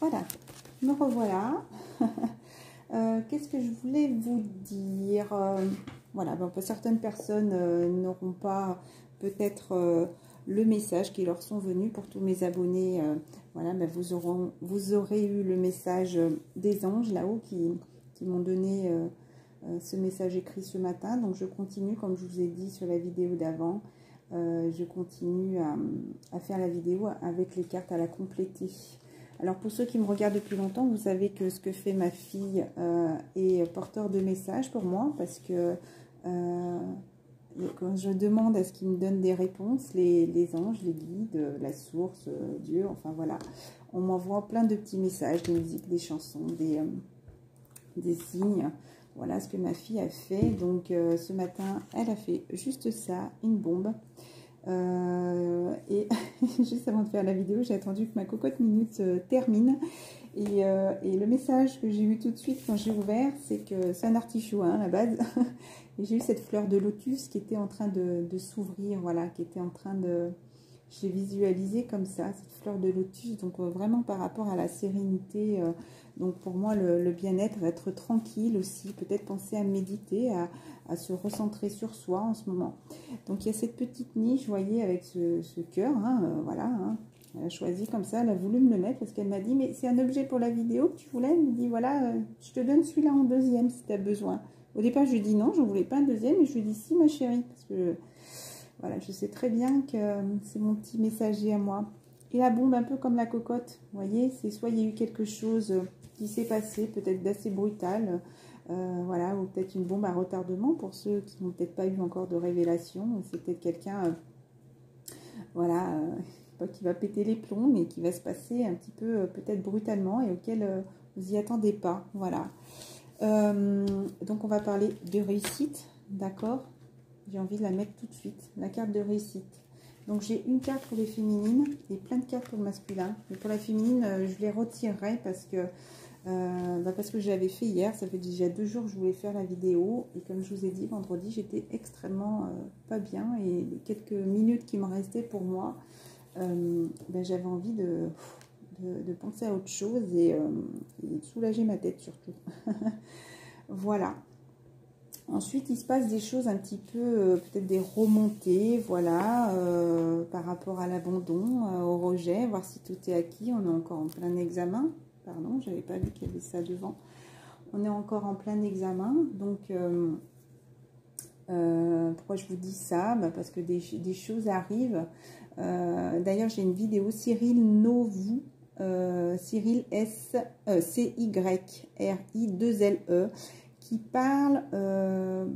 Voilà, me revoilà. Qu'est-ce que je voulais vous dire? Voilà, bon, certaines personnes n'auront pas peut-être le message qui leur sont venus. Pour tous mes abonnés, voilà, ben, vous aurez eu le message des anges là-haut qui m'ont donné ce message écrit ce matin. Donc je continue, comme je vous ai dit sur la vidéo d'avant, je continue à faire la vidéo avec les cartes, à la compléter. Alors pour ceux qui me regardent depuis longtemps, vous savez que ce que fait ma fille est porteur de messages pour moi, parce que quand je demande à ce qu'ils me donnent des réponses, les anges, les guides, la source, Dieu, enfin voilà, on m'envoie plein de petits messages, des musiques, des chansons, des signes. Voilà ce que ma fille a fait. Donc ce matin, elle a fait juste ça, une bombe. Et juste avant de faire la vidéo, j'ai attendu que ma cocotte minute termine. Et le message que j'ai eu tout de suite quand j'ai ouvert, c'est que c'est un artichaut hein, à la base. Et j'ai eu cette fleur de lotus qui était en train de s'ouvrir, voilà, qui était en train de... Je l'ai visualisé comme ça, cette fleur de lotus, donc vraiment par rapport à la sérénité. Donc pour moi, le bien-être, être tranquille aussi, peut-être penser à méditer, à se recentrer sur soi en ce moment. Donc il y a cette petite niche, vous voyez, avec ce cœur, hein, voilà. Hein. Elle a choisi comme ça, elle a voulu me le mettre parce qu'elle m'a dit, mais c'est un objet pour la vidéo que tu voulais. Elle me dit, voilà, je te donne celui-là en deuxième si tu as besoin. Au départ, je lui ai dit non, je ne voulais pas un deuxième, mais je lui ai dit si, ma chérie, parce que... Voilà, je sais très bien que c'est mon petit messager à moi. Et la bombe, un peu comme la cocotte, vous voyez, c'est soit il y a eu quelque chose qui s'est passé, peut-être d'assez brutal, voilà, ou peut-être une bombe à retardement pour ceux qui n'ont peut-être pas eu encore de révélation. C'est peut-être quelqu'un, voilà, pas qui va péter les plombs, mais qui va se passer un petit peu, peut-être brutalement, et auquel vous n'y attendez pas, voilà. Donc on va parler de réussite, d'accord? J'ai envie de la mettre tout de suite, la carte de réussite. Donc j'ai une carte pour les féminines et plein de cartes pour le masculin. Mais pour la féminine, je les retirerai parce que je l'avais fait hier. Ça fait déjà 2 jours que je voulais faire la vidéo. Et comme je vous ai dit, vendredi, j'étais extrêmement pas bien. Et les quelques minutes qui me restaient pour moi, j'avais envie de penser à autre chose et de soulager ma tête surtout. Voilà. Ensuite, il se passe des choses un petit peu, peut-être des remontées, voilà, par rapport à l'abandon, au rejet, voir si tout est acquis. On est encore en plein examen. Pardon, j'avais pas vu qu'il y avait ça devant. On est encore en plein examen. Donc, pourquoi je vous dis ça? Parce que des choses arrivent. D'ailleurs, j'ai une vidéo Cyril Novou. Cyril C-Y-R-I-2-L-E qui parle,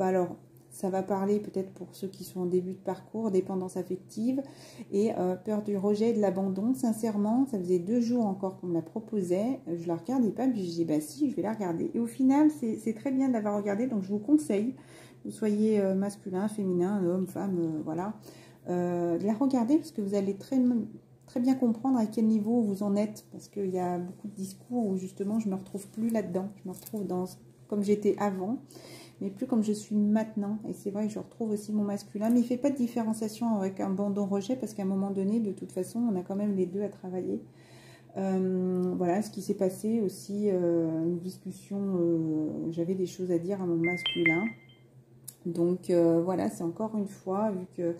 alors ça va parler peut-être pour ceux qui sont en début de parcours, dépendance affective et peur du rejet et de l'abandon. Sincèrement, ça faisait 2 jours encore qu'on me la proposait, je la regardais pas, puis je dis bah si, je vais la regarder. Et au final, c'est très bien de l'avoir regardée, donc je vous conseille, vous soyez masculin, féminin, homme, femme, voilà, de la regarder parce que vous allez très bien comprendre à quel niveau vous en êtes, parce qu'il y a beaucoup de discours où justement je me retrouve plus là-dedans, je me retrouve dans comme j'étais avant, mais plus comme je suis maintenant. Et c'est vrai que je retrouve aussi mon masculin, mais il ne fait pas de différenciation avec un abandon-rejet, parce qu'à un moment donné, de toute façon, on a quand même les deux à travailler. Voilà, ce qui s'est passé aussi, une discussion, j'avais des choses à dire à mon masculin. Donc voilà, c'est encore une fois, vu que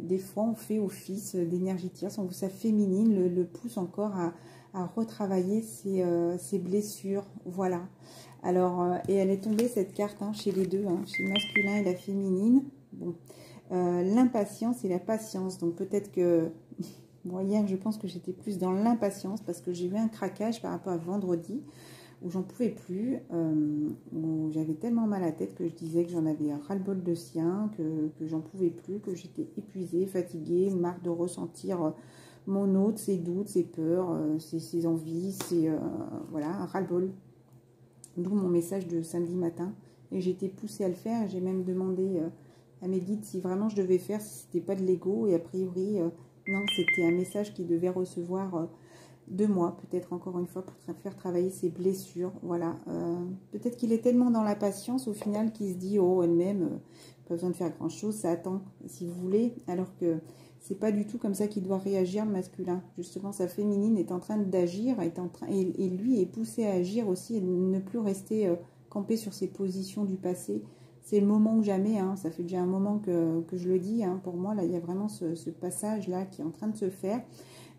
des fois on fait office d'énergie tierce, on vous sa féminine, le pousse encore à retravailler ses blessures, voilà. Alors, et elle est tombée cette carte hein, chez les deux, hein, chez le masculin et la féminine. Bon, l'impatience et la patience. Donc peut-être que, bon, hier je pense que j'étais plus dans l'impatience parce que j'ai eu un craquage par rapport à vendredi où j'en pouvais plus, où j'avais tellement mal à la tête que je disais que j'en avais un ras-le-bol de sien, que j'en pouvais plus, que j'étais épuisée, fatiguée, marre de ressentir mon autre, ses doutes, ses peurs, ses envies, voilà, un ras-le-bol. D'où mon message de samedi matin. Et j'ai été poussée à le faire. J'ai même demandé à mes guides si vraiment je devais faire, si c'était pas de l'ego. Et a priori, non, c'était un message qu'ils devaient recevoir de moi. Peut-être encore une fois pour faire travailler ses blessures. Voilà. Peut-être qu'il est tellement dans la patience au final qu'il se dit, oh, elle-même, pas besoin de faire grand-chose, ça attend, si vous voulez. Alors que c'est pas du tout comme ça qu'il doit réagir le masculin. Justement, sa féminine est en train d'agir, et lui est poussé à agir aussi et ne plus rester campé sur ses positions du passé. C'est le moment ou jamais, hein, ça fait déjà un moment que je le dis, hein, pour moi, là, il y a vraiment ce passage-là qui est en train de se faire.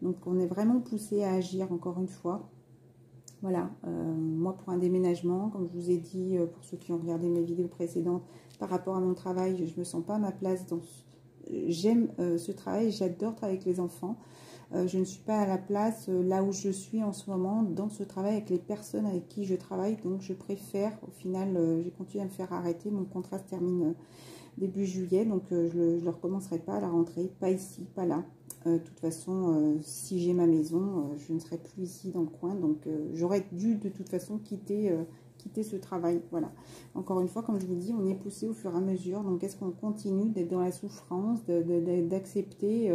Donc, on est vraiment poussé à agir, encore une fois. Voilà, moi, pour un déménagement, comme je vous ai dit, pour ceux qui ont regardé mes vidéos précédentes, par rapport à mon travail, je ne me sens pas à ma place dans j'aime ce travail, j'adore travailler avec les enfants. Je ne suis pas à la place là où je suis en ce moment dans ce travail avec les personnes avec qui je travaille. Donc je préfère, au final, j'ai continué à me faire arrêter. Mon contrat se termine début juillet, donc je ne le recommencerai pas à la rentrée, pas ici, pas là. De toute façon, si j'ai ma maison, je ne serai plus ici dans le coin. Donc j'aurais dû de toute façon quitter ce travail. Voilà. Encore une fois, comme je vous dis, on est poussé au fur et à mesure. Donc, est-ce qu'on continue d'être dans la souffrance, d'accepter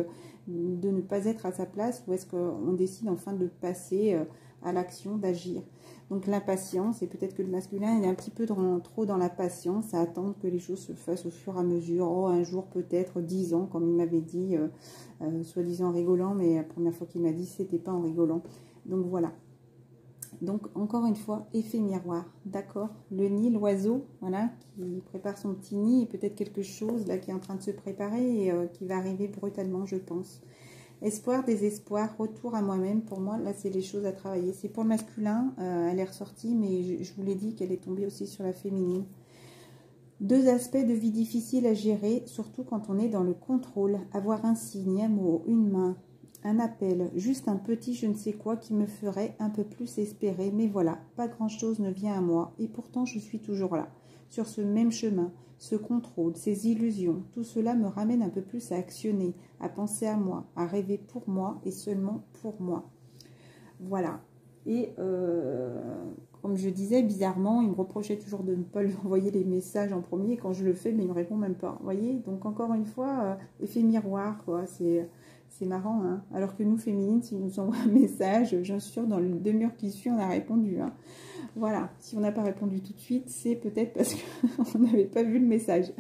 de ne pas être à sa place, ou est-ce qu'on décide enfin de passer à l'action, d'agir? Donc, l'impatience, et peut-être que le masculin il est un petit peu trop dans la patience, à attendre que les choses se fassent au fur et à mesure. Oh, un jour peut-être, 10 ans, comme il m'avait dit, soi-disant en rigolant, mais la première fois qu'il m'a dit, c'était pas en rigolant. Donc, voilà. Donc, encore une fois, effet miroir, d'accord? Le nid, l'oiseau, voilà, qui prépare son petit nid, et peut-être quelque chose là qui est en train de se préparer et qui va arriver brutalement, je pense. Espoir, désespoir, retour à moi-même. Pour moi, là, c'est les choses à travailler. C'est pour le masculin, elle est ressortie, mais je vous l'ai dit qu'elle est tombée aussi sur la féminine. Deux aspects de vie difficiles à gérer, surtout quand on est dans le contrôle. Avoir un signe, un mot, une main, un appel, juste un petit je ne sais quoi qui me ferait un peu plus espérer. Mais voilà, pas grand-chose ne vient à moi. Et pourtant, je suis toujours là, sur ce même chemin, ce contrôle, ces illusions. Tout cela me ramène un peu plus à actionner, à penser à moi, à rêver pour moi et seulement pour moi. Voilà. Et comme je disais, bizarrement, il me reprochait toujours de ne pas lui envoyer les messages en premier. Quand je le fais, mais il ne me répond même pas. Vous voyez? Donc, encore une fois, effet miroir, quoi. C'est marrant, hein. Alors que nous, féminines, si nous envoie un message, j'en suis sûre, dans le demi-heure qui suit, on a répondu, hein. Voilà. Si on n'a pas répondu tout de suite, c'est peut-être parce qu'on n'avait pas vu le message.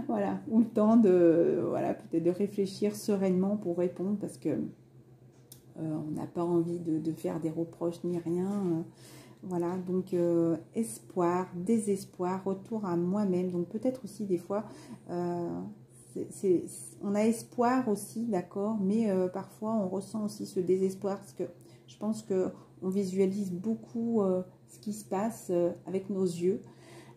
Voilà. Ou le temps de, voilà, peut-être de réfléchir sereinement pour répondre, parce que on n'a pas envie de faire des reproches ni rien. Voilà, donc espoir, désespoir, retour à moi-même. Donc peut-être aussi des fois, on a espoir aussi, d'accord, mais parfois on ressent aussi ce désespoir, parce que je pense qu'on visualise beaucoup ce qui se passe avec nos yeux,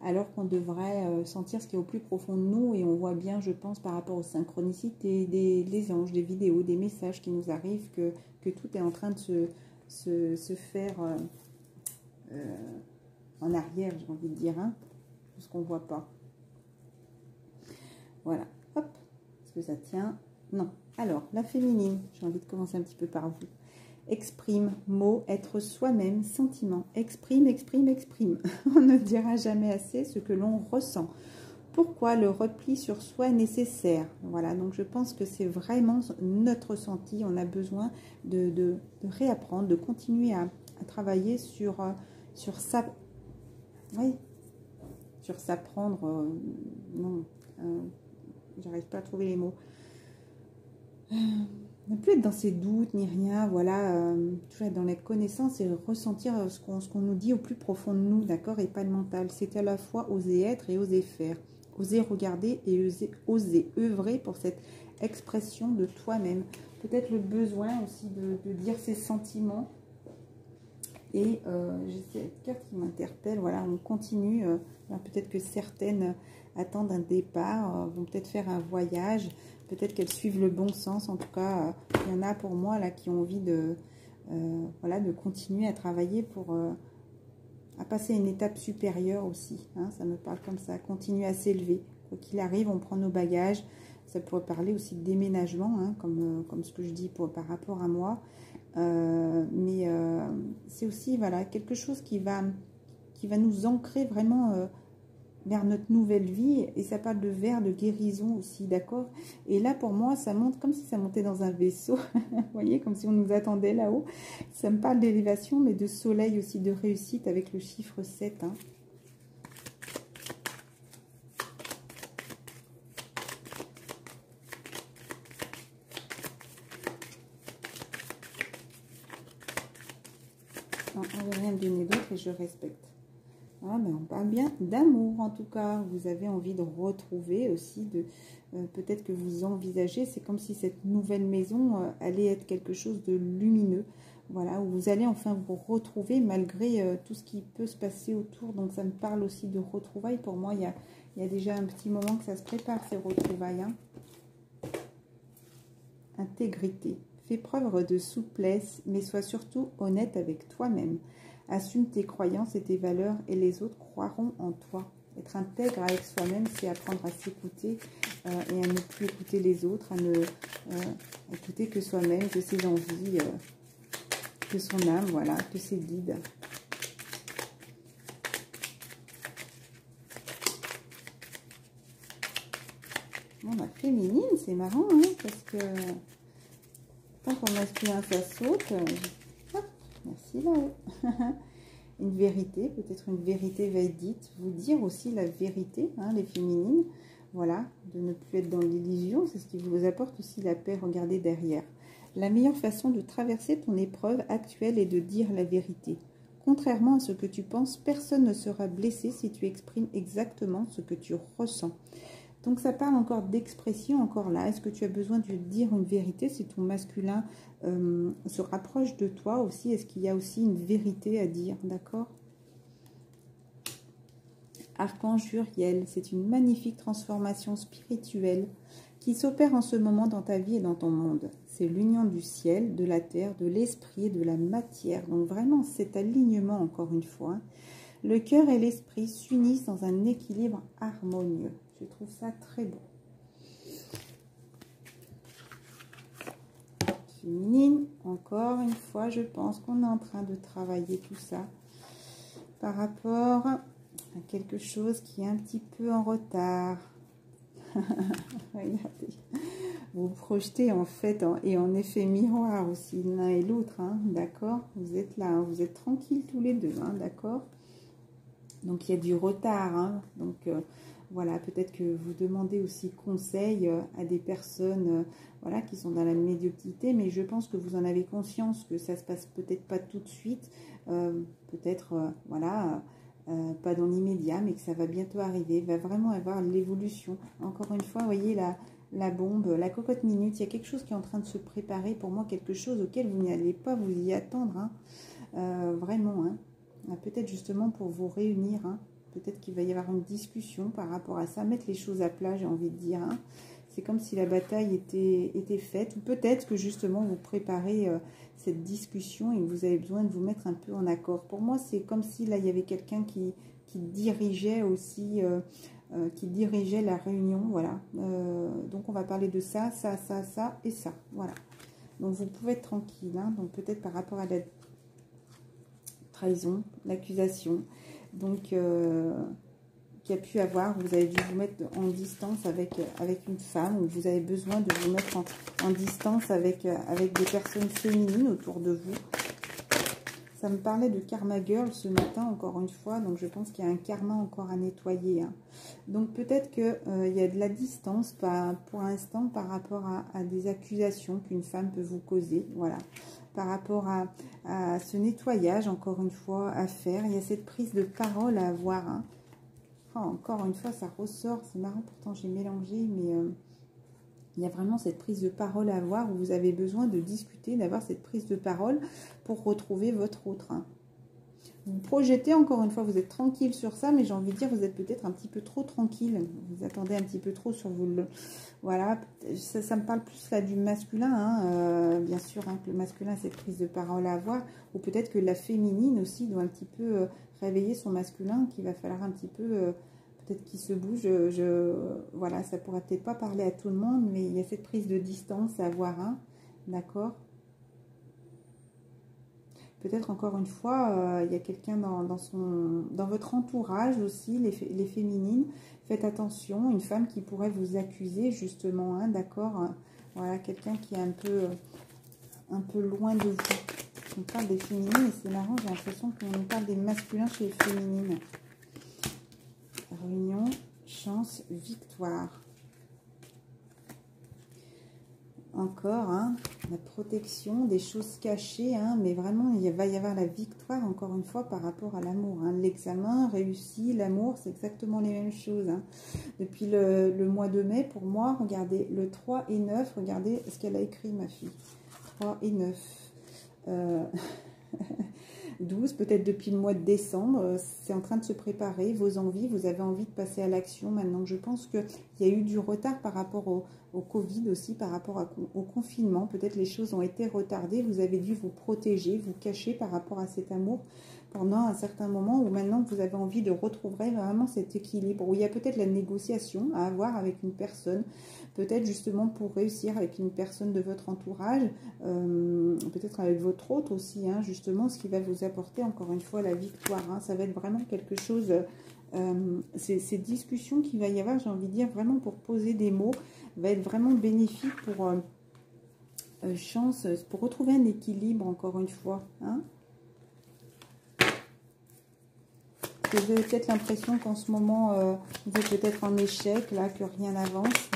alors qu'on devrait sentir ce qui est au plus profond de nous. Et on voit bien, je pense, par rapport aux synchronicités, des anges, des vidéos, des messages qui nous arrivent, que tout est en train de se faire en arrière, j'ai envie de dire, hein, tout ce qu'on ne voit pas. Voilà, hop, est-ce que ça tient? Non. Alors, la féminine, j'ai envie de commencer un petit peu par vous. Exprime, mot, être soi-même, sentiment. Exprime, exprime, exprime. On ne dira jamais assez ce que l'on ressent. Pourquoi le repli sur soi est nécessaire? Voilà, donc je pense que c'est vraiment notre ressenti. On a besoin de réapprendre, de continuer à travailler sur ça. Oui, sur s'apprendre. Non, j'arrive pas à trouver les mots. Ne plus être dans ses doutes ni rien, voilà, toujours être dans les connaissances et ressentir ce qu'on nous dit au plus profond de nous, d'accord, et pas le mental. C'est à la fois oser être et oser faire, oser regarder et oser œuvrer pour cette expression de toi-même. Peut-être le besoin aussi de dire ses sentiments. Et j'ai cette carte qui m'interpelle, voilà, on continue, peut-être que certaines attendent un départ, vont peut-être faire un voyage, peut-être qu'elles suivent le bon sens. En tout cas, il y en a pour moi là qui ont envie voilà, de continuer à travailler pour à passer à une étape supérieure aussi, hein, ça me parle comme ça, continuer à s'élever. Quoi qu'il arrive, on prend nos bagages. Ça pourrait parler aussi de déménagement, hein, comme ce que je dis par rapport à moi. Mais c'est aussi, voilà, quelque chose qui va nous ancrer vraiment vers notre nouvelle vie. Et ça parle de vers de guérison aussi, d'accord? Et là, pour moi, ça monte comme si ça montait dans un vaisseau. Vous voyez, comme si on nous attendait là-haut. Ça me parle d'élévation, mais de soleil aussi, de réussite avec le chiffre 7, hein. Non, on ne veut rien me donner d'autre et je respecte. Ah, ben on parle bien d'amour en tout cas. Vous avez envie de retrouver aussi, peut-être que vous envisagez, c'est comme si cette nouvelle maison allait être quelque chose de lumineux. Voilà, où vous allez enfin vous retrouver malgré tout ce qui peut se passer autour. Donc ça me parle aussi de retrouvailles. Pour moi, il y a déjà un petit moment que ça se prépare ces retrouvailles. Hein. Intégrité. Fais preuve de souplesse, mais sois surtout honnête avec toi-même. Assume tes croyances et tes valeurs et les autres croiront en toi. Être intègre avec soi-même, c'est apprendre à s'écouter et à ne plus écouter les autres, à ne écouter que soi-même, que ses envies, que son âme, voilà, que ses guides. Bon, bah, féminine, c'est marrant, hein, parce que tant qu'on masculin, ça saute. Hop, merci là-haut. Une vérité, peut-être une vérité va être dite. Vous dire aussi la vérité, hein, les féminines. Voilà, de ne plus être dans l'illusion, c'est ce qui vous apporte aussi la paix. Regardez derrière. La meilleure façon de traverser ton épreuve actuelle est de dire la vérité. Contrairement à ce que tu penses, personne ne sera blessé si tu exprimes exactement ce que tu ressens. Donc ça parle encore d'expression, encore là. Est-ce que tu as besoin de dire une vérité si ton masculin se rapproche de toi aussi? Est-ce qu'il y a aussi une vérité à dire, d'accord? Archange Uriel, c'est une magnifique transformation spirituelle qui s'opère en ce moment dans ta vie et dans ton monde. C'est l'union du ciel, de la terre, de l'esprit et de la matière. Donc vraiment cet alignement encore une fois. Hein. Le cœur et l'esprit s'unissent dans un équilibre harmonieux. Je trouve ça très beau. Féminine, encore une fois, je pense qu'on est en train de travailler tout ça par rapport à quelque chose qui est un petit peu en retard. Regardez, vous projetez en fait et en effet miroir aussi l'un et l'autre, hein, d'accord? Vous êtes là, hein, vous êtes tranquilles tous les deux, hein, d'accord? Donc il y a du retard, hein, donc voilà, peut-être que vous demandez aussi conseil à des personnes voilà, qui sont dans la médiocrité, mais je pense que vous en avez conscience que ça se passe peut-être pas tout de suite, peut-être voilà, pas dans l'immédiat, mais que ça va bientôt arriver, il va vraiment avoir l'évolution. Encore une fois, vous voyez la bombe, la cocotte minute, il y a quelque chose qui est en train de se préparer, pour moi quelque chose auquel vous n'allez pas vous y attendre, hein, vraiment, hein. Peut-être justement pour vous réunir, hein. Peut-être qu'il va y avoir une discussion par rapport à ça, mettre les choses à plat, j'ai envie de dire. Hein. C'est comme si la bataille était faite, ou peut-être que justement vous préparez cette discussion et vous avez besoin de vous mettre un peu en accord. Pour moi, c'est comme si là, il y avait quelqu'un qui dirigeait aussi, qui dirigeait la réunion, voilà. Donc, on va parler de ça, ça, ça, ça et ça, voilà. Donc, vous pouvez être tranquille, hein. Donc, peut-être par rapport à la trahison, l'accusation, donc qui a pu avoir, vous avez dû vous mettre en distance avec une femme, ou vous avez besoin de vous mettre en distance avec des personnes féminines autour de vous. Ça me parlait de Karma Girl ce matin, encore une fois, donc je pense qu'il y a un karma encore à nettoyer. Hein. Donc peut-être qu'il y a de la distance pour l'instant par rapport à des accusations qu'une femme peut vous causer, voilà. Par rapport à ce nettoyage, encore une fois, à faire. Il y a cette prise de parole à avoir. Hein. Oh, encore une fois, ça ressort. C'est marrant, pourtant j'ai mélangé, mais il y a vraiment cette prise de parole à avoir où vous avez besoin de discuter, d'avoir cette prise de parole pour retrouver votre autre. Hein. Vous projetez, encore une fois, vous êtes tranquille sur ça, mais j'ai envie de dire, vous êtes peut-être un petit peu trop tranquille. Vous attendez un petit peu trop sur vous. Voilà, ça me parle plus là du masculin, hein, bien sûr, hein, que le masculin, c'est cette prise de parole à avoir, ou peut-être que la féminine aussi doit un petit peu réveiller son masculin, qu'il va falloir un petit peu, peut-être qu'il se bouge. Voilà, ça pourra peut-être pas parler à tout le monde, mais il y a cette prise de distance à avoir, hein, d'accord ? Peut-être encore une fois, il y a quelqu'un dans votre entourage aussi, les féminines. Faites attention, une femme qui pourrait vous accuser justement, hein, d'accord. Voilà, quelqu'un qui est un peu loin de vous. On parle des féminines et c'est marrant, j'ai l'impression qu'on parle des masculins chez les féminines. Réunion, chance, victoire. encore, hein, la protection, des choses cachées, hein, mais vraiment, il va y avoir la victoire, encore une fois, par rapport à l'amour. Hein. L'examen réussi, l'amour, c'est exactement les mêmes choses. Hein. Depuis le mois de mai, pour moi, regardez, le 3 et 9, regardez ce qu'elle a écrit, ma fille. 3 et 9. 12, peut-être depuis le mois de décembre, c'est en train de se préparer, vos envies, vous avez envie de passer à l'action maintenant. Je pense qu'il y a eu du retard par rapport au Covid aussi, par rapport au confinement. Peut-être les choses ont été retardées, vous avez dû vous protéger, vous cacher par rapport à cet amour pendant un certain moment où maintenant vous avez envie de retrouver vraiment cet équilibre, où il y a peut-être la négociation à avoir avec une personne, peut-être justement pour réussir avec une personne de votre entourage, peut-être avec votre hôte aussi, hein, justement, ce qui va vous apporter encore une fois la victoire. Hein, ça va être vraiment quelque chose, ces discussions qu'il va y avoir, j'ai envie de dire, vraiment pour poser des mots, va être vraiment bénéfique pour chance, pour retrouver un équilibre encore une fois. Hein. Vous avez peut-être l'impression qu'en ce moment, vous êtes peut-être en échec, là, que rien n'avance.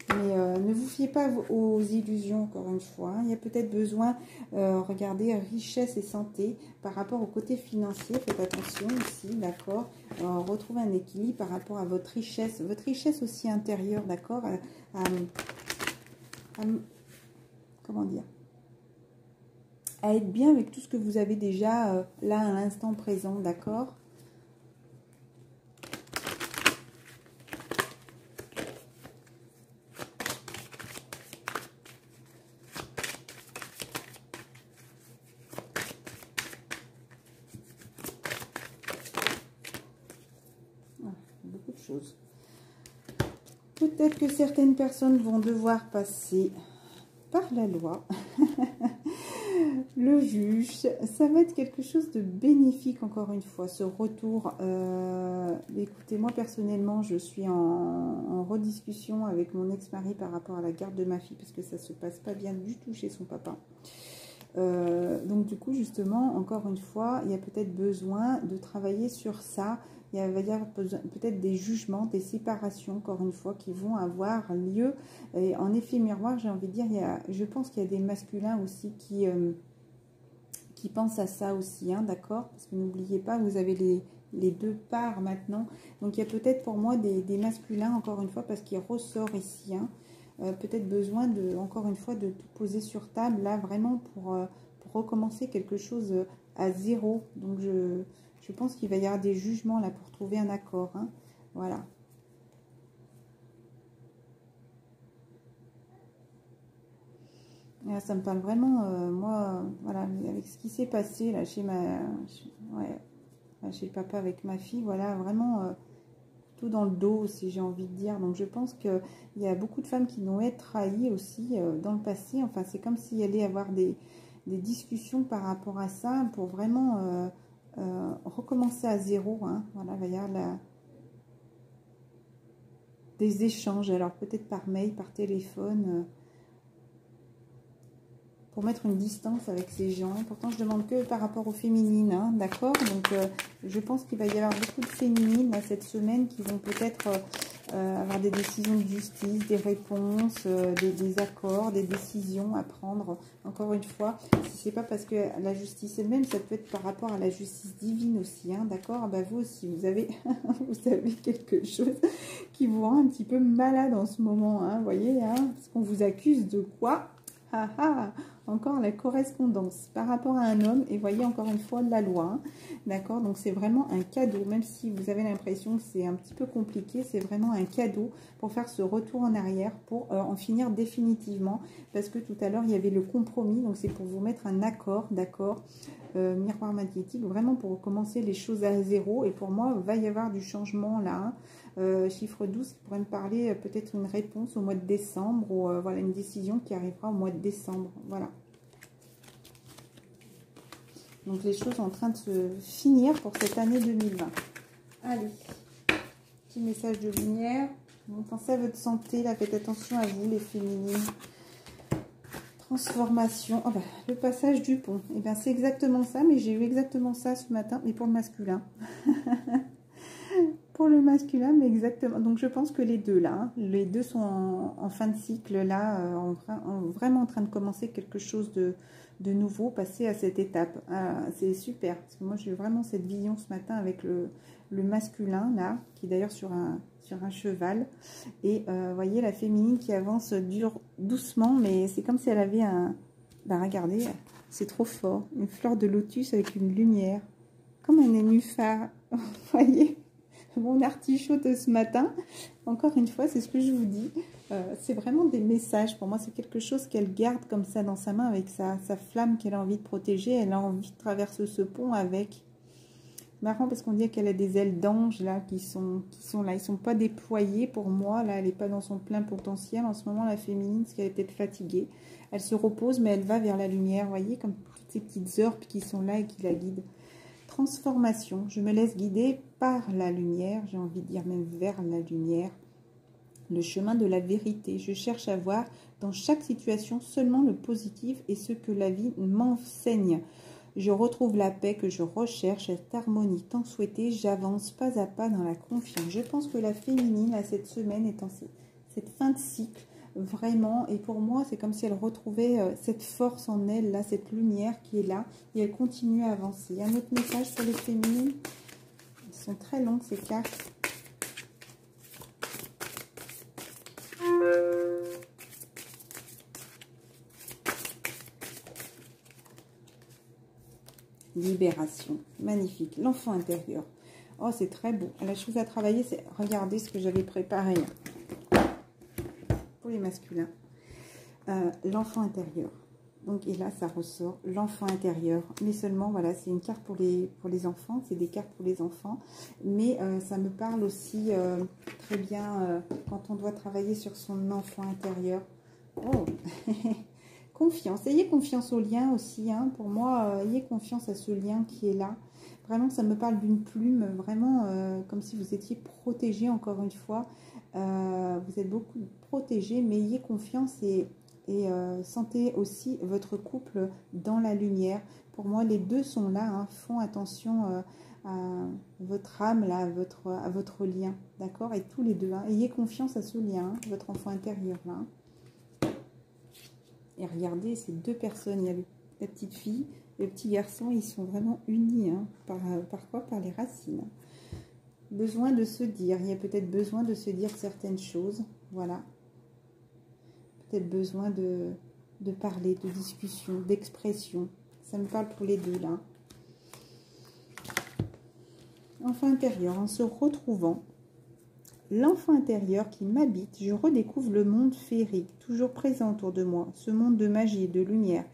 Mais ne vous fiez pas aux illusions, encore une fois. Hein. Il y a peut-être besoin, regardez, richesse et santé. Par rapport au côté financier, faites attention aussi, d'accord. Retrouvez un équilibre par rapport à votre richesse aussi intérieure, d'accord. Comment dire, à être bien avec tout ce que vous avez déjà là à l'instant présent, d'accord. Beaucoup de choses. Peut-être que certaines personnes vont devoir passer par la loi. Le juge, ça va être quelque chose de bénéfique encore une fois, ce retour. Écoutez, moi personnellement, je suis en rediscussion avec mon ex-mari par rapport à la garde de ma fille, parce que ça se passe pas bien du tout chez son papa. Donc du coup, justement, encore une fois, il y a peut-être besoin de travailler sur ça. Il va y avoir peut-être des jugements, des séparations, encore une fois, qui vont avoir lieu. Et en effet miroir, j'ai envie de dire, je pense qu'il y a des masculins aussi qui pensent à ça aussi, hein, d'accord? Parce que n'oubliez pas, vous avez les deux parts maintenant. Donc il y a peut-être pour moi des masculins, encore une fois, parce qu'il ressort ici, hein, peut-être besoin, encore une fois, de tout poser sur table, là, vraiment pour recommencer quelque chose à zéro. Donc je pense qu'il va y avoir des jugements là pour trouver un accord. Hein. Voilà. Là, ça me parle vraiment, moi, voilà, avec ce qui s'est passé là chez chez le papa avec ma fille, voilà, vraiment tout dans le dos aussi, j'ai envie de dire. Donc je pense qu'il y a beaucoup de femmes qui vont être trahies aussi dans le passé. Enfin, c'est comme s'il y allait avoir des discussions par rapport à ça pour vraiment recommencer à zéro. Hein. Voilà, il va y avoir des échanges, alors peut-être par mail, par téléphone, pour mettre une distance avec ces gens. Pourtant, je demande que par rapport aux féminines, hein, d'accord. Donc, je pense qu'il va y avoir beaucoup de féminines là, cette semaine qui vont peut-être avoir des décisions de justice, des réponses, des accords, des décisions à prendre. Encore une fois, si c'est pas parce que la justice elle-même, ça peut être par rapport à la justice divine aussi, hein, d'accord. Bah, vous aussi, vous avez, vous avez quelque chose qui vous rend un petit peu malade en ce moment, hein, voyez, hein, parce qu'on vous accuse de quoi? Ah ah, encore la correspondance par rapport à un homme, et voyez encore une fois la loi, hein, d'accord. Donc c'est vraiment un cadeau, même si vous avez l'impression que c'est un petit peu compliqué, c'est vraiment un cadeau pour faire ce retour en arrière, pour en finir définitivement, parce que tout à l'heure il y avait le compromis, donc c'est pour vous mettre un accord, d'accord. Miroir magnétique, vraiment pour recommencer les choses à zéro, et pour moi il va y avoir du changement là, hein. Chiffre 12 qui pourrait me parler peut-être une réponse au mois de décembre, ou voilà, une décision qui arrivera au mois de décembre, voilà. Donc les choses sont en train de se finir pour cette année 2020. Allez, petit message de lumière. Bon, pensez à votre santé, là, faites attention à vous les féminines. Transformation, oh ben, le passage du pont, et bien c'est exactement ça, mais j'ai eu exactement ça ce matin, mais pour le masculin. pour le masculin, mais exactement. Donc, je pense que les deux, là, hein, les deux sont en fin de cycle, là, vraiment en train de commencer quelque chose de nouveau, passer à cette étape. C'est super, parce que moi, j'ai eu vraiment cette vision ce matin avec le masculin, là, qui est d'ailleurs sur un cheval. Et vous voyez, la féminine qui avance doucement, mais c'est comme si elle avait un... Ben, regardez, c'est trop fort. Une fleur de lotus avec une lumière, comme un nénuphar. Vous voyez, mon artichaut de ce matin, encore une fois, c'est ce que je vous dis. C'est vraiment des messages. Pour moi, c'est quelque chose qu'elle garde comme ça dans sa main avec sa flamme qu'elle a envie de protéger. Elle a envie de traverser ce pont avec. Marrant parce qu'on dit qu'elle a des ailes d'ange là qui sont là. Ils sont pas déployés pour moi. Là, elle n'est pas dans son plein potentiel. En ce moment, la féminine, parce qu'elle est peut-être fatiguée. Elle se repose, mais elle va vers la lumière. Vous voyez, comme toutes ces petites herbes qui sont là et qui la guident. Transformation. Je me laisse guider par la lumière. J'ai envie de dire même vers la lumière. Le chemin de la vérité. Je cherche à voir dans chaque situation seulement le positif et ce que la vie m'enseigne. Je retrouve la paix que je recherche, cette harmonie tant souhaitée. J'avance pas à pas dans la confiance. Je pense que la féminine, à cette semaine, est en cette fin de cycle, vraiment. Et pour moi, c'est comme si elle retrouvait cette force en elle, là, cette lumière qui est là. Et elle continue à avancer. Un autre message pour les féminines. Elles sont très longues, ces cartes. Libération, magnifique. L'enfant intérieur. Oh, c'est très beau. La chose à travailler, c'est regarder ce que j'avais préparé pour les masculins. L'enfant intérieur. Donc, et là, ça ressort l'enfant intérieur. Mais seulement, voilà, c'est une carte pour les enfants. C'est des cartes pour les enfants. Mais ça me parle aussi très bien quand on doit travailler sur son enfant intérieur. Oh Confiance, ayez confiance au lien aussi, hein. Pour moi, ayez confiance à ce lien qui est là. Vraiment, ça me parle d'une plume, vraiment comme si vous étiez protégé, encore une fois. Vous êtes beaucoup protégé, mais ayez confiance et sentez aussi votre couple dans la lumière. Pour moi, les deux sont là, hein. Font attention à votre âme, là, à votre lien, d'accord? Et tous les deux, hein. Ayez confiance à ce lien, hein, votre enfant intérieur, là. Et regardez, ces deux personnes, il y a la petite fille et le petit garçon, ils sont vraiment unis. Hein, par quoi? Par les racines. Besoin de se dire, il y a peut-être besoin de se dire certaines choses. Voilà. Peut-être besoin de parler, de discussion, d'expression. Ça me parle pour les deux là. Enfant intérieur, en se retrouvant. L'enfant intérieur qui m'habite, je redécouvre le monde féerique, toujours présent autour de moi, ce monde de magie et de lumière.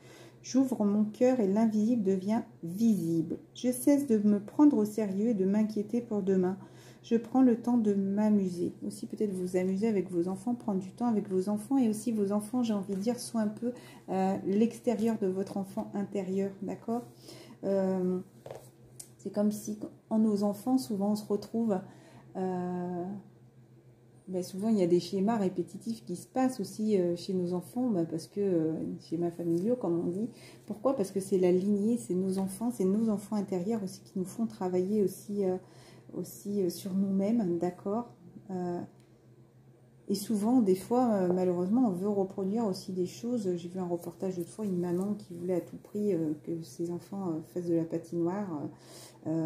J'ouvre mon cœur et l'invisible devient visible. Je cesse de me prendre au sérieux et de m'inquiéter pour demain. Je prends le temps de m'amuser. Aussi peut-être vous amuser avec vos enfants, prendre du temps avec vos enfants. Et aussi vos enfants, j'ai envie de dire, sont un peu l'extérieur de votre enfant intérieur, d'accord? C'est comme si, en nos enfants, souvent on se retrouve... Ben souvent, il y a des schémas répétitifs qui se passent aussi chez nos enfants, parce que schémas familiaux, comme on dit. Pourquoi? Parce que c'est la lignée, c'est nos enfants intérieurs aussi qui nous font travailler aussi sur nous-mêmes, d'accord? Et souvent, des fois, malheureusement, on veut reproduire aussi des choses. J'ai vu un reportage l'autre fois, une maman qui voulait à tout prix que ses enfants fassent de la patinoire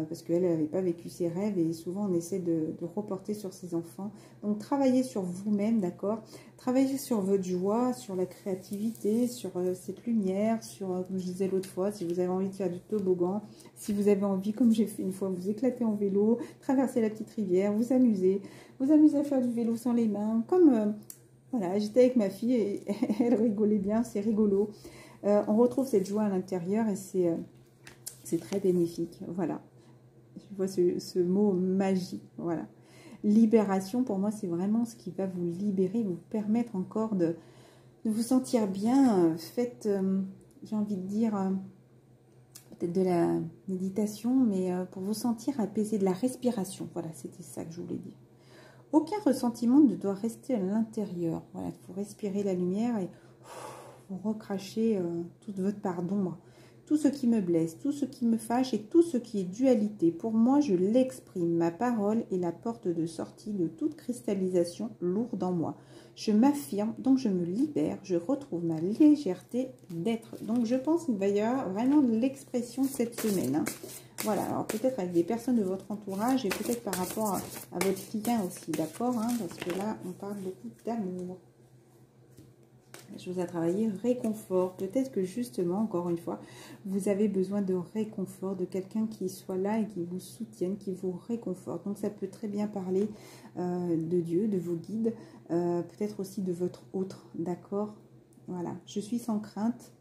parce qu'elle n'avait pas vécu ses rêves. Et souvent, on essaie de reporter sur ses enfants. Donc, travaillez sur vous-même, d'accord? Travaillez sur votre joie, sur la créativité, sur cette lumière, sur, comme je disais l'autre fois, si vous avez envie de faire du toboggan, si vous avez envie, comme j'ai fait une fois, vous éclater en vélo, traverser la petite rivière, vous amuser à faire du vélo sans les mains, comme, voilà, j'étais avec ma fille et elle rigolait bien, c'est rigolo. On retrouve cette joie à l'intérieur et c'est très bénéfique, voilà. Je vois ce mot magie, voilà. Libération, pour moi, c'est vraiment ce qui va vous libérer, vous permettre encore de vous sentir bien. Faites, j'ai envie de dire, peut-être de la méditation, mais pour vous sentir apaisé, de la respiration. Voilà, c'était ça que je voulais dire. Aucun ressentiment ne doit rester à l'intérieur. Voilà, il faut respirer la lumière et vous recrachez toute votre part d'ombre, Tout ce qui me blesse, tout ce qui me fâche et tout ce qui est dualité. Pour moi, je l'exprime. Ma parole est la porte de sortie de toute cristallisation lourde en moi. Je m'affirme, donc je me libère, je retrouve ma légèreté d'être. Donc je pense qu'il va y avoir vraiment de l'expression cette semaine, hein. Voilà, alors peut-être avec des personnes de votre entourage et peut-être par rapport à votre client aussi, d'accord, hein, parce que là, on parle beaucoup d'amour. Je vous ai travaillé réconfort. Peut-être que justement, encore une fois, vous avez besoin de réconfort, de quelqu'un qui soit là et qui vous soutienne, qui vous réconforte. Donc ça peut très bien parler de Dieu, de vos guides, peut-être aussi de votre autre, d'accord? Voilà, je suis sans crainte,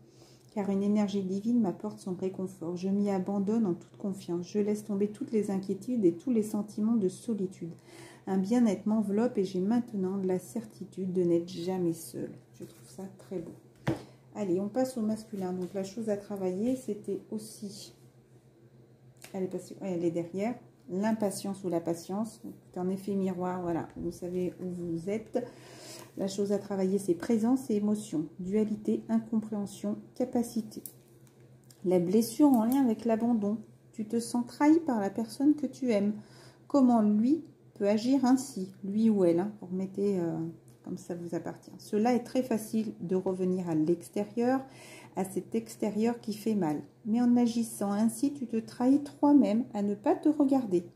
car une énergie divine m'apporte son réconfort. Je m'y abandonne en toute confiance. Je laisse tomber toutes les inquiétudes et tous les sentiments de solitude. Un bien-être m'enveloppe et j'ai maintenant de la certitude de n'être jamais seule. Je trouve ça très beau. Allez, on passe au masculin. Donc la chose à travailler, c'était aussi... Elle est derrière. L'impatience ou la patience. C'est un effet miroir, voilà. Vous savez où vous êtes. La chose à travailler, c'est présence et émotion. Dualité, incompréhension, capacité. La blessure en lien avec l'abandon. Tu te sens trahi par la personne que tu aimes. Comment lui peut agir ainsi, lui ou elle, hein, vous remettez comme ça vous appartient. Cela est très facile de revenir à l'extérieur, à cet extérieur qui fait mal. Mais en agissant ainsi, tu te trahis toi-même à ne pas te regarder.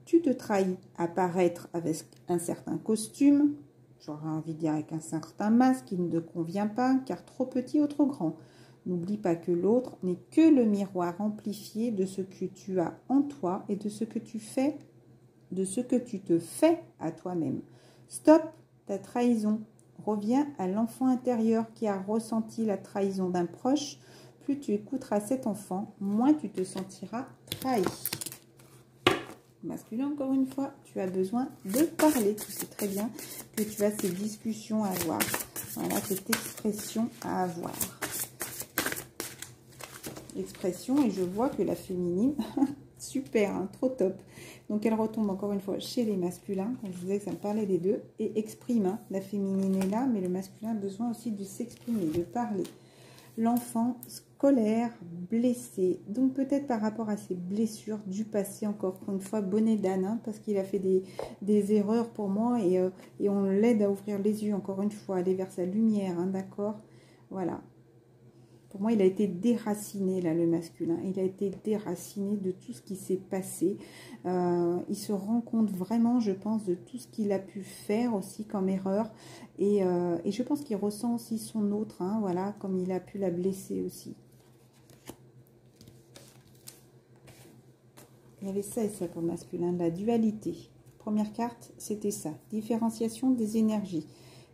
Tu te trahis à paraître avec un certain costume, j'aurais envie de dire avec un certain masque qui ne te convient pas, car trop petit ou trop grand. N'oublie pas que l'autre n'est que le miroir amplifié de ce que tu as en toi et de ce que tu fais, de ce que tu te fais à toi-même. Stop ta trahison. Reviens à l'enfant intérieur qui a ressenti la trahison d'un proche. Plus tu écouteras cet enfant, moins tu te sentiras trahi. Masculin, encore une fois, tu as besoin de parler. Tu sais très bien que tu as ces discussions à avoir. Voilà, cette expression à avoir. Expression, et je vois que la féminine, super, hein, trop top. Donc elle retombe encore une fois chez les masculins, comme je vous disais que ça me parlait des deux, et exprime, hein. La féminine est là, mais le masculin a besoin aussi de s'exprimer, de parler. L'enfant scolaire, blessé, donc peut-être par rapport à ses blessures du passé, encore une fois, bonnet d'âne, hein, parce qu'il a fait des erreurs pour moi, et on l'aide à ouvrir les yeux, encore une fois, aller vers sa lumière, hein, d'accord? Voilà. Pour moi, il a été déraciné, là, le masculin. Il a été déraciné de tout ce qui s'est passé. Il se rend compte vraiment, je pense, de tout ce qu'il a pu faire aussi comme erreur. Et je pense qu'il ressent aussi son autre, hein, voilà, comme il a pu la blesser aussi. Il y avait ça et ça pour le masculin, la dualité. Première carte, c'était ça. Différenciation des énergies.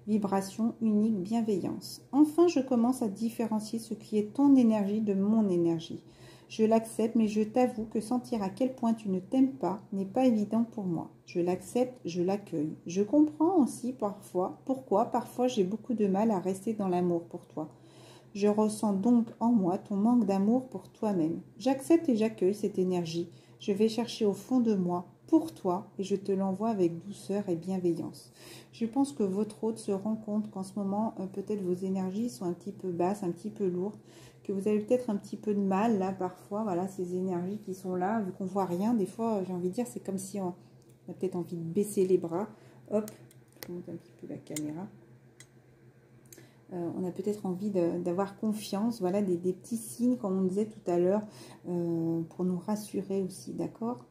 Vibration unique, bienveillance. Enfin, je commence à différencier ce qui est ton énergie de mon énergie. Je l'accepte, mais je t'avoue que sentir à quel point tu ne t'aimes pas n'est pas évident pour moi. Je l'accepte, je l'accueille. Je comprends aussi parfois pourquoi parfois j'ai beaucoup de mal à rester dans l'amour pour toi. Je ressens donc en moi ton manque d'amour pour toi-même. J'accepte et j'accueille cette énergie. Je vais chercher au fond de moi pour toi et je te l'envoie avec douceur et bienveillance. Je pense que votre hôte se rend compte qu'en ce moment, peut-être vos énergies sont un petit peu basses, un petit peu lourdes, que vous avez peut-être un petit peu de mal là parfois, voilà, ces énergies qui sont là, vu qu'on voit rien, des fois j'ai envie de dire, c'est comme si on a peut-être envie de baisser les bras, hop, je monte un petit peu la caméra. On a peut-être envie d'avoir confiance, voilà, des petits signes, comme on disait tout à l'heure, pour nous rassurer aussi, d'accord?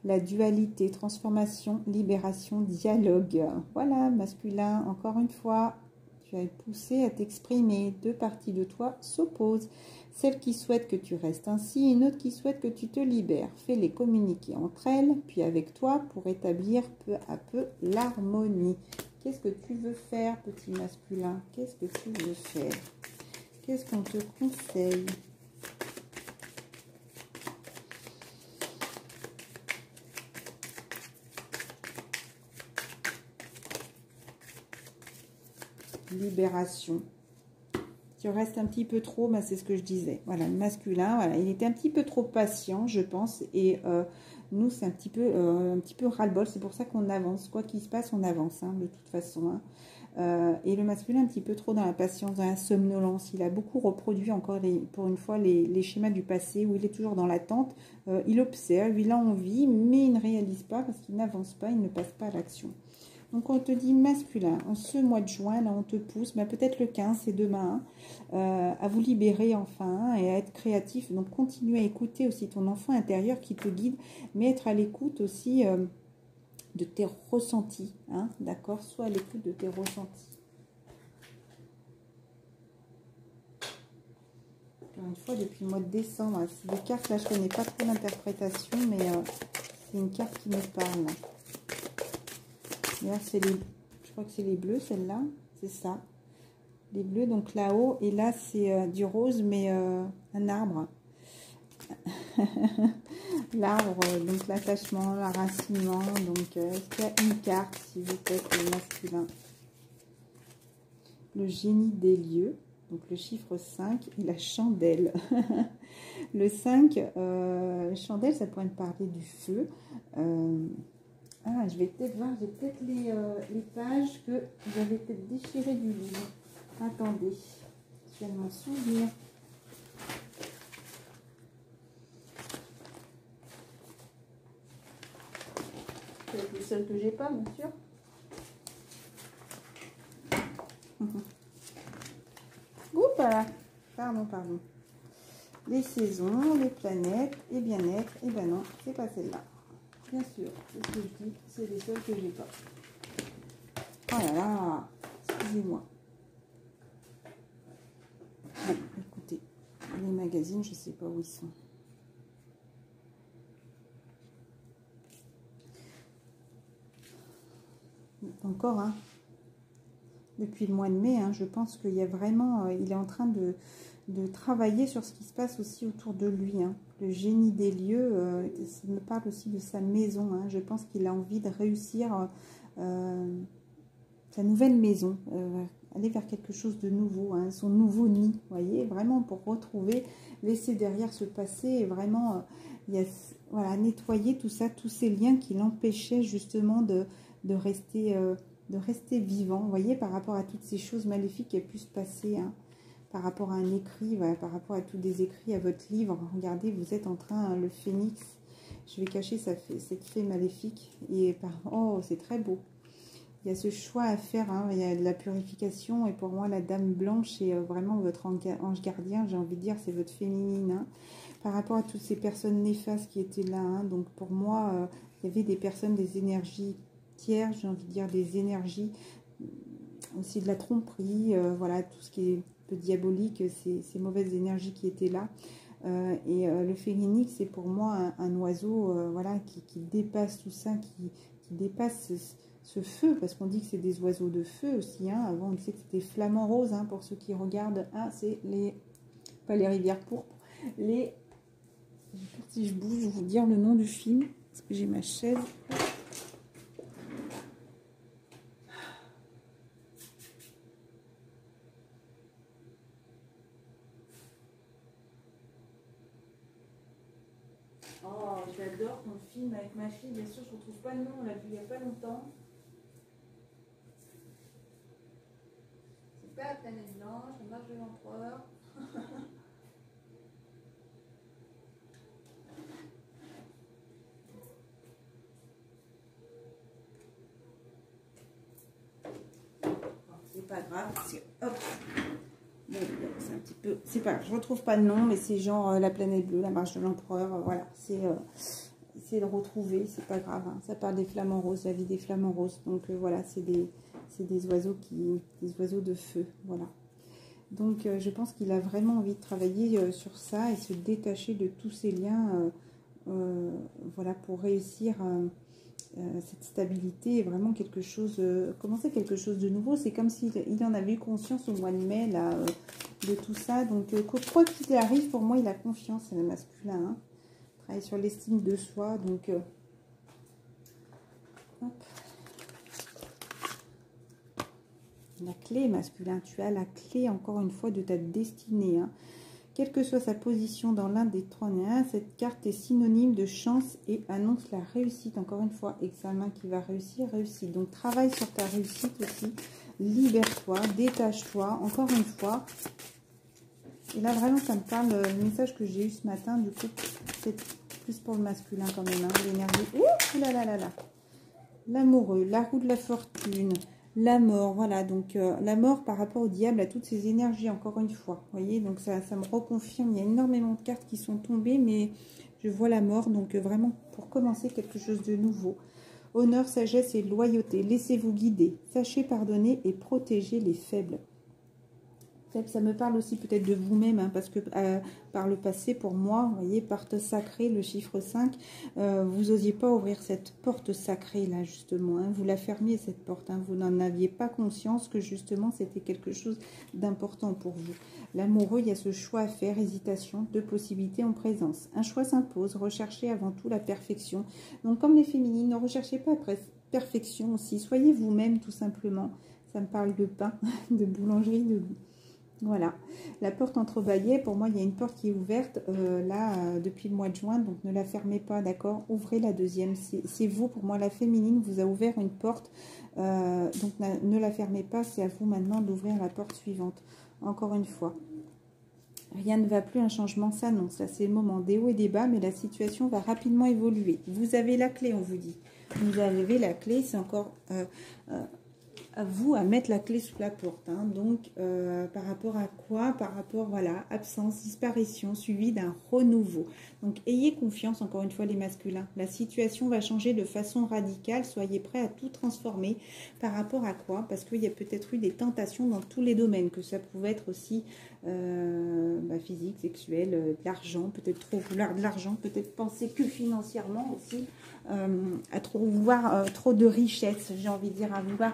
La dualité, transformation, libération, dialogue. Voilà, masculin, encore une fois, tu as poussé à t'exprimer. Deux parties de toi s'opposent. Celle qui souhaite que tu restes ainsi et une autre qui souhaite que tu te libères. Fais-les communiquer entre elles, puis avec toi, pour établir peu à peu l'harmonie. Qu'est-ce que tu veux faire, petit masculin? Qu'est-ce que tu veux faire? Qu'est-ce qu'on te conseille? Libération. Tu restes un petit peu trop, bah c'est ce que je disais. Voilà, le masculin, voilà, il était un petit peu trop patient, je pense. Et nous, c'est un petit peu ras-le-bol. C'est pour ça qu'on avance. Quoi qu'il se passe, on avance, hein, de toute façon. Hein. et le masculin un petit peu trop dans la patience, dans la somnolence. Il a beaucoup reproduit encore, pour une fois, les schémas du passé où il est toujours dans l'attente. Il observe, il a envie, mais il ne réalise pas parce qu'il n'avance pas, il ne passe pas à l'action. Donc on te dit masculin, en ce mois de juin, là on te pousse, mais peut-être le 15, c'est demain, à vous libérer enfin et à être créatif. Donc continue à écouter aussi ton enfant intérieur qui te guide, mais être à l'écoute aussi de tes ressentis, hein, d'accord? Sois à l'écoute de tes ressentis. Encore une fois, depuis le mois de décembre, c'est des cartes, là je ne connais pas trop l'interprétation, mais c'est une carte qui me parle. Là, c'est les, je crois que c'est les bleus, celle-là, c'est ça. Les bleus, donc là-haut, et là, c'est du rose, mais un arbre. L'arbre, donc l'attachement, l'enracinement. Donc, est-ce qu'il y a une carte, s'il vous plaît, pour le masculin? Le génie des lieux, donc le chiffre 5 et la chandelle. Le 5, chandelle, ça pourrait me parler du feu. Ah, je vais peut-être voir, j'ai peut-être les pages que j'avais peut-être déchirées du livre. Attendez, je viens de m'en souvenir. C'est le seul que j'ai pas, bien sûr. Oups, voilà. Pardon. Les saisons, les planètes et bien-être. Et ben non, c'est pas celle-là. Bien sûr, c'est ce que je dis, c'est les seuls que j'ai pas. Oh là là, excusez-moi. Bon, écoutez, les magazines, je sais pas où ils sont. Encore, hein, depuis le mois de mai, hein, je pense qu'il y a vraiment, il est en train de travailler sur ce qui se passe aussi autour de lui. Hein. Le génie des lieux, ça me parle aussi de sa maison. Hein. Je pense qu'il a envie de réussir sa nouvelle maison, aller vers quelque chose de nouveau, hein, son nouveau nid, vous voyez, vraiment pour retrouver, laisser derrière ce passé et vraiment voilà, nettoyer tout ça, tous ces liens qui l'empêchaient justement de rester vivant, vous voyez, par rapport à toutes ces choses maléfiques qui a pu se passer, hein. Par rapport à un écrit, voilà, par rapport à tous des écrits, à votre livre. Regardez, vous êtes en train, le phénix, je vais cacher cette fée maléfique. Et oh, c'est très beau. Il y a ce choix à faire, hein, il y a de la purification. Et pour moi, la dame blanche est vraiment votre ange gardien. J'ai envie de dire, c'est votre féminine. Hein. Par rapport à toutes ces personnes néfastes qui étaient là. Hein, donc pour moi, il y avait des personnes, des énergies tiers, j'ai envie de dire des énergies, aussi de la tromperie, voilà, tout ce qui est un peu diabolique, ces mauvaises énergies qui étaient là. Le phénix, c'est pour moi un oiseau voilà, qui dépasse tout ça, qui dépasse ce feu, parce qu'on dit que c'est des oiseaux de feu aussi. Hein. Avant, on disait que c'était flamant rose, hein, pour ceux qui regardent. Ah, c'est pas les rivières pourpres, si je bouge, je vais vous dire le nom du film, parce que j'ai ma chaise. Oh, j'adore ton film avec ma fille, bien sûr, je ne retrouve pas le nom, on l'a vu il n'y a pas longtemps. C'est pas la planète blanche, la marche de l'empereur. C'est pas grave, hop. Bon, c'est un petit peu, c'est pas, je retrouve pas le nom, mais c'est genre la planète bleue, la marche de l'empereur, voilà, c'est de retrouver, c'est pas grave, hein. Ça parle des flamants roses, la vie des flamants roses, donc voilà, c'est des oiseaux des oiseaux de feu, voilà. Donc je pense qu'il a vraiment envie de travailler sur ça et se détacher de tous ces liens, voilà, pour réussir cette stabilité est vraiment quelque chose, commencer quelque chose de nouveau. C'est comme s'il en avait eu conscience au mois de mai là, de tout ça. Donc quoi qu'il arrive, pour moi, il a confiance, c'est le masculin. Hein. Travaille sur l'estime de soi. Donc, hop. La clé masculin, tu as la clé encore une fois de ta destinée. Hein. Quelle que soit sa position dans l'un des 31, cette carte est synonyme de chance et annonce la réussite. Encore une fois, examen qui va réussir, réussite. Donc, travaille sur ta réussite aussi. libère-toi, détache-toi, encore une fois. Et là, vraiment, ça me parle, le message que j'ai eu ce matin, du coup, c'est plus pour le masculin quand même, hein, l'énergie. Ouh là là là là. L'amoureux, la roue de la fortune, la mort, voilà. Donc, la mort par rapport au diable, à toutes ces énergies, encore une fois. Vous voyez, donc ça me reconfirme. Il y a énormément de cartes qui sont tombées, mais je vois la mort. Donc, vraiment, pour commencer quelque chose de nouveau. Honneur, sagesse et loyauté. Laissez-vous guider. Sachez pardonner et protéger les faibles. Ça me parle aussi peut-être de vous-même, hein, parce que par le passé, pour moi, vous voyez, porte sacrée, le chiffre 5, vous n'osiez pas ouvrir cette porte sacrée, là, justement. Hein, vous la fermiez, cette porte. Hein, vous n'en aviez pas conscience que, justement, c'était quelque chose d'important pour vous. L'amoureux, il y a ce choix à faire, hésitation, deux possibilités en présence. Un choix s'impose, recherchez avant tout la perfection. Donc, comme les féminines, ne recherchez pas la perfection aussi. Soyez vous-même, tout simplement. Ça me parle de pain, de boulangerie, de... Voilà, la porte entrebâillée, pour moi, il y a une porte qui est ouverte là depuis le mois de juin, donc ne la fermez pas, d'accord? Ouvrez la deuxième, c'est vous, pour moi, la féminine vous a ouvert une porte, donc ne la fermez pas, c'est à vous maintenant d'ouvrir la porte suivante. Encore une fois, rien ne va plus, un changement s'annonce, là c'est le moment des hauts et des bas, mais la situation va rapidement évoluer. Vous avez la clé, on vous dit, vous avez la clé, c'est encore... à vous à mettre la clé sous la porte. Hein. Donc, par rapport à quoi? Par rapport, voilà, absence, disparition, suivi d'un renouveau. Donc, ayez confiance, encore une fois, les masculins. La situation va changer de façon radicale. Soyez prêts à tout transformer. Par rapport à quoi? Parce qu'il y a peut-être eu des tentations dans tous les domaines, que ça pouvait être aussi physique, sexuel, de l'argent, peut-être trop vouloir de l'argent, peut-être penser que financièrement aussi, à trop vouloir trop de richesse, j'ai envie de dire, à vouloir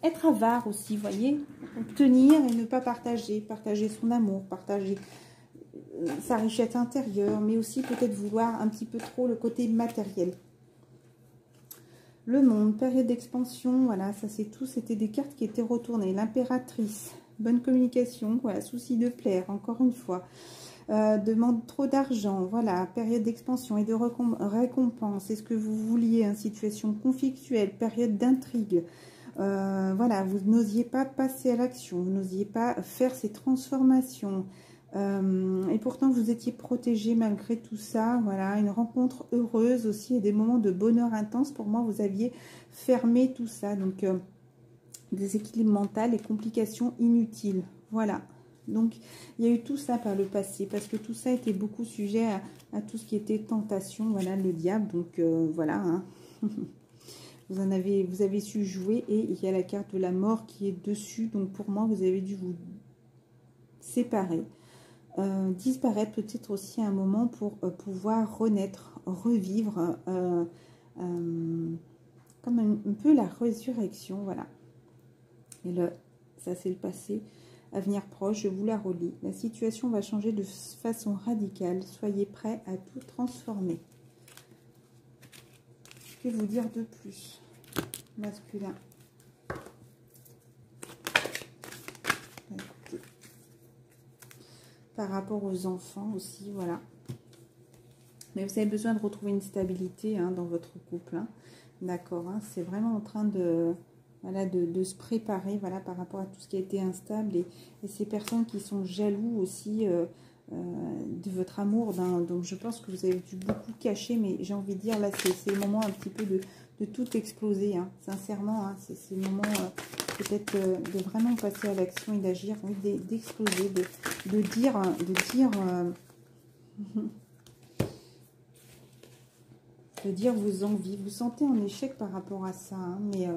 être avare aussi, vous voyez, obtenir et ne pas partager, partager son amour, partager sa richesse intérieure, mais aussi peut-être vouloir un petit peu trop le côté matériel. Le monde, période d'expansion, voilà, ça c'est tout, c'était des cartes qui étaient retournées. L'impératrice, bonne communication, voilà, souci de plaire, encore une fois. Demande trop d'argent, voilà, période d'expansion et de récompense, c'est ce que vous vouliez, hein, situation conflictuelle, période d'intrigue. Voilà, vous n'osiez pas passer à l'action, vous n'osiez pas faire ces transformations. Et pourtant, vous étiez protégé malgré tout ça. Voilà, une rencontre heureuse aussi et des moments de bonheur intense. Pour moi, vous aviez fermé tout ça. Donc, déséquilibre mental et complications inutiles. Voilà. Donc, il y a eu tout ça par le passé, parce que tout ça était beaucoup sujet à tout ce qui était tentation, voilà, le diable. Donc, voilà, hein. Vous avez su jouer, et il y a la carte de la mort qui est dessus. Donc, pour moi, vous avez dû vous séparer, disparaître peut-être aussi à un moment pour pouvoir renaître, revivre, comme un peu la résurrection, voilà. Et là, ça c'est le passé. Avenir proche, je vous la relis. La situation va changer de façon radicale. Soyez prêts à tout transformer. Que vous dire de plus? Masculin. Écoutez. Par rapport aux enfants aussi, voilà. Mais vous avez besoin de retrouver une stabilité, hein, dans votre couple. Hein. D'accord, hein, c'est vraiment en train de... Voilà, de se préparer, voilà, par rapport à tout ce qui a été instable, et ces personnes qui sont jaloux aussi de votre amour. Donc je pense que vous avez dû beaucoup cacher, mais j'ai envie de dire là, c'est le moment un petit peu de tout exploser, hein, sincèrement, hein, c'est le moment peut-être de vraiment passer à l'action et d'agir, oui, d'exploser, de dire de dire vos envies. Vous sentez en échec par rapport à ça, hein, mais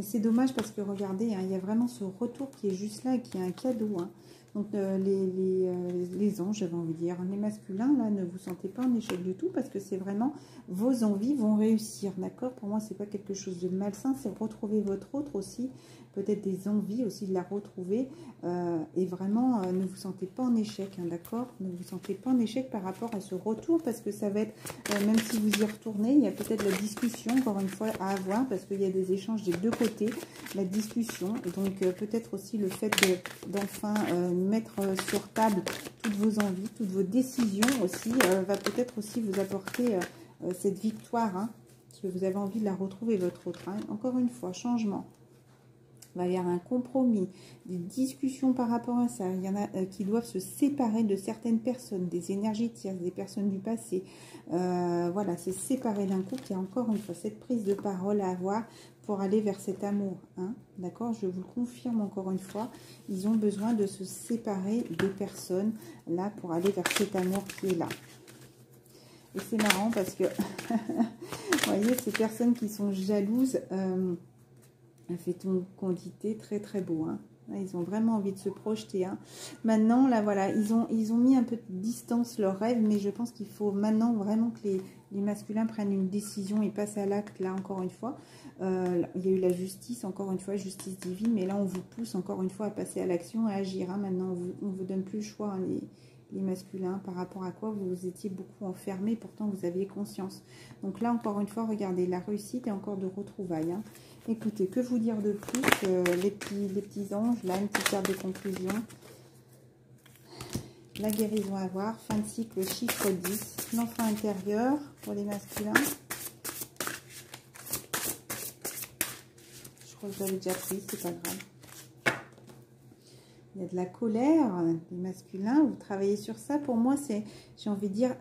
c'est dommage parce que regardez, hein, il y a vraiment ce retour qui est juste là et qui est un cadeau. Hein. Donc les anges, j'avais envie de dire, les masculins, là, ne vous sentez pas en échec du tout parce que c'est vraiment vos envies vont réussir, d'accord? Pour moi, c'est pas quelque chose de malsain, c'est retrouver votre autre aussi, peut-être des envies aussi de la retrouver et vraiment ne vous sentez pas en échec, hein, d'accord? Ne vous sentez pas en échec par rapport à ce retour parce que ça va être, même si vous y retournez, il y a peut-être la discussion, encore une fois, à avoir parce qu'il y a des échanges des deux côtés, la discussion, et donc peut-être aussi le fait d'enfin mettre sur table toutes vos envies, toutes vos décisions aussi, va peut-être aussi vous apporter cette victoire, hein, parce que vous avez envie de la retrouver, votre autre. Hein. Encore une fois, changement. Il va y avoir un compromis, des discussions par rapport à ça. Il y en a qui doivent se séparer de certaines personnes, des énergies tierces, des personnes du passé. Voilà, c'est séparer d'un couple. Il y a encore une fois cette prise de parole à avoir pour aller vers cet amour. Hein, d'accord? Je vous le confirme encore une fois. Ils ont besoin de se séparer de personnes là pour aller vers cet amour qui est là. Et c'est marrant parce que, vous voyez, ces personnes qui sont jalouses, fait une quantité très très beau. Hein. Là, ils ont vraiment envie de se projeter. Hein. Maintenant, là, voilà, ils ont mis un peu de distance leurs rêves, mais je pense qu'il faut maintenant vraiment que les masculins prennent une décision et passent à l'acte, là, encore une fois. Il y a eu la justice, encore une fois, justice divine, mais là, on vous pousse encore une fois à passer à l'action, à agir. Hein. Maintenant, on vous donne plus le choix, hein, les masculins, par rapport à quoi vous étiez beaucoup enfermés, pourtant vous aviez conscience. Donc là, encore une fois, regardez, la réussite et encore de retrouvailles. Hein. Écoutez, que vous dire de plus, les petits anges, là, une petite carte de conclusion. La guérison à voir, fin de cycle, chiffre 10, l'enfant intérieur pour les masculins. Je crois que j'avais déjà pris, c'est pas grave. Il y a de la colère, les masculins, vous travaillez sur ça. Pour moi, c'est, j'ai envie de dire,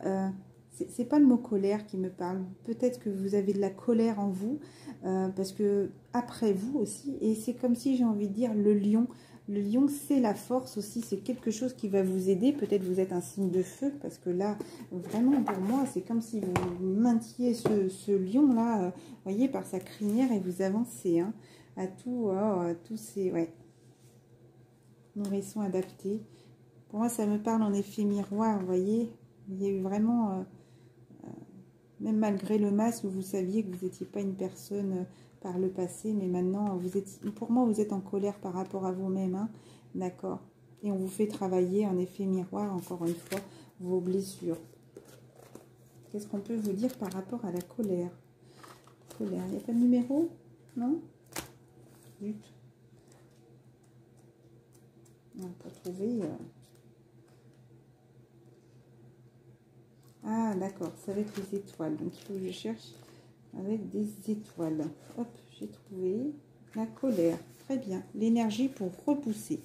c'est pas le mot colère qui me parle. Peut-être que vous avez de la colère en vous, parce que après vous aussi, et c'est comme si j'ai envie de dire le lion. Le lion, c'est la force aussi, c'est quelque chose qui va vous aider. Peut-être vous êtes un signe de feu, parce que là, vraiment pour moi, c'est comme si vous mainteniez ce lion-là, voyez, par sa crinière et vous avancez, hein, à tous ces... Ouais. Nourrisson adapté. Pour moi, ça me parle en effet miroir, vous voyez. Il y a eu vraiment, même malgré le masque, vous saviez que vous n'étiez pas une personne par le passé, mais maintenant, pour moi, vous êtes en colère par rapport à vous-même. Hein, d'accord. Et on vous fait travailler en effet miroir, encore une fois, vos blessures. Qu'est-ce qu'on peut vous dire par rapport à la colère? Colère, il n'y a pas de numéro? Non? Zut. On peut trouver... Ah, d'accord, c'est avec les étoiles. Donc, il faut que je cherche avec des étoiles. Hop, j'ai trouvé la colère. Très bien. L'énergie pour repousser.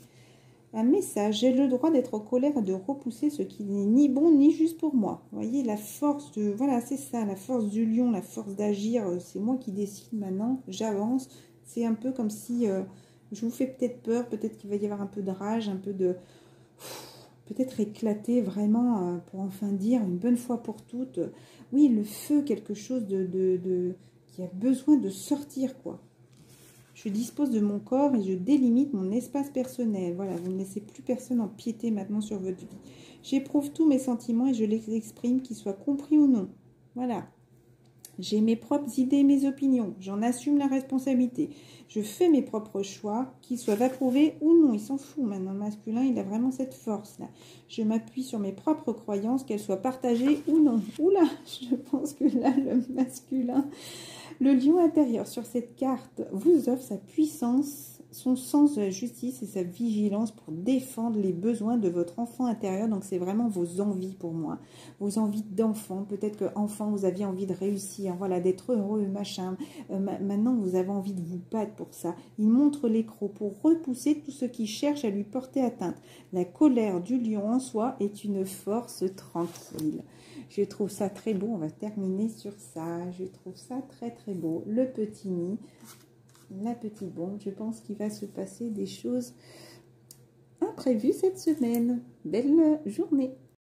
Un message. J'ai le droit d'être en colère et de repousser ce qui n'est ni bon ni juste pour moi. Vous voyez, la force de... Voilà, c'est ça, la force du lion, la force d'agir. C'est moi qui décide maintenant. J'avance. C'est un peu comme si... je vous fais peut-être peur. Peut-être qu'il va y avoir un peu de rage, un peu de... Peut-être éclater vraiment pour enfin dire une bonne fois pour toutes. Oui, le feu, quelque chose qui a besoin de sortir, quoi. Je dispose de mon corps et je délimite mon espace personnel. Voilà, vous ne laissez plus personne empiéter maintenant sur votre vie. J'éprouve tous mes sentiments et je les exprime, qu'ils soient compris ou non. Voilà. J'ai mes propres idées, mes opinions. J'en assume la responsabilité. Je fais mes propres choix, qu'ils soient approuvés ou non. Il s'en fout maintenant. Le masculin, il a vraiment cette force-là. Je m'appuie sur mes propres croyances, qu'elles soient partagées ou non. Oula, je pense que là, le masculin, le lion intérieur sur cette carte vous offre sa puissance, son sens de la justice et sa vigilance pour défendre les besoins de votre enfant intérieur. Donc, c'est vraiment vos envies pour moi. Vos envies d'enfant. Peut-être qu'enfant, vous aviez envie de réussir, voilà, d'être heureux, machin. Maintenant, vous avez envie de vous battre pour ça. Il montre l'écrou pour repousser tout ce qui cherche à lui porter atteinte. La colère du lion en soi est une force tranquille. Je trouve ça très beau. On va terminer sur ça. Je trouve ça très, très beau. Le petit nid. La petite bombe, je pense qu'il va se passer des choses imprévues cette semaine. Belle journée!